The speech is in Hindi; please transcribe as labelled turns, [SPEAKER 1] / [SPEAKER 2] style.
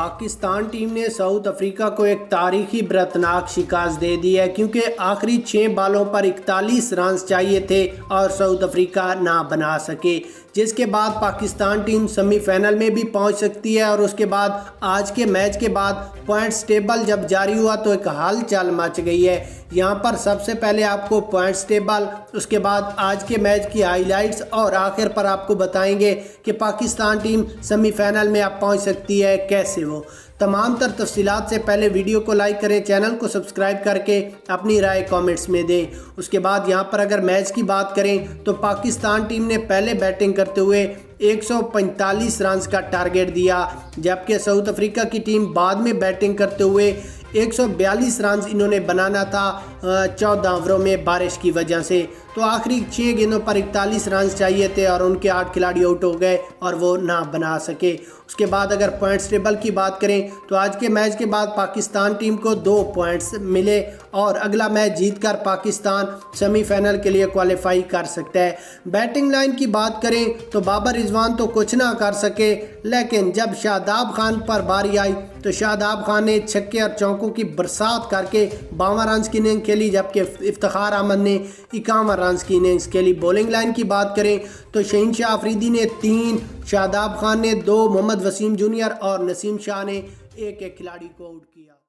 [SPEAKER 1] पाकिस्तान टीम ने साउथ अफ्रीका को एक तारीखी बरतनाक शिकस्त दे दी है, क्योंकि आखिरी 6 बॉलों पर 41 रन चाहिए थे और साउथ अफ्रीका ना बना सके, जिसके बाद पाकिस्तान टीम सेमीफाइनल में भी पहुंच सकती है। और उसके बाद आज के मैच के बाद पॉइंट्स टेबल जब जारी हुआ तो एक हलचल मच गई है। यहां पर सबसे पहले आपको पॉइंट्स टेबल, उसके बाद आज के मैच की हाइलाइट्स और आखिर पर आपको बताएंगे कि पाकिस्तान टीम सेमीफाइनल में अब पहुंच सकती है कैसे। वो तमाम तर तफसीलात से पहले वीडियो को लाइक करें, चैनल को सब्सक्राइब करके अपनी राय कमेंट्स में दें। उसके बाद यहां पर अगर मैच की बात करें तो पाकिस्तान टीम ने पहले बैटिंग करते हुए 145 रन का टारगेट दिया, जबकि साउथ अफ्रीका की टीम बाद में बैटिंग करते हुए 142 रन इन्होंने बनाना था 14 ओवरों में बारिश की वजह से। तो आखिरी 6 गेंदों पर 41 रन चाहिए थे और उनके 8 खिलाड़ी आउट हो गए और वो ना बना सके। उसके बाद अगर पॉइंट्स टेबल की बात करें तो आज के मैच के बाद पाकिस्तान टीम को 2 पॉइंट्स मिले और अगला मैच जीतकर पाकिस्तान सेमीफाइनल के लिए क्वालिफाई कर सकता है। बैटिंग लाइन की बात करें तो बाबर रिजवान तो कुछ ना कर सके, लेकिन जब शादाब खान पर बारी आई तो शादाब खान ने छक्के और चौकों की बरसात करके 52 रन की इनिंग्स खेली, जबकि इफ्तिखार अहमद ने 51 रन की इनिंग्स खेली। बॉलिंग लाइन की बात करें तो शहीनशाह अफरीदी ने 3, शादाब खान ने 2, मोहम्मद वसीम जूनियर और नसीम शाह ने एक खिलाड़ी को आउट किया।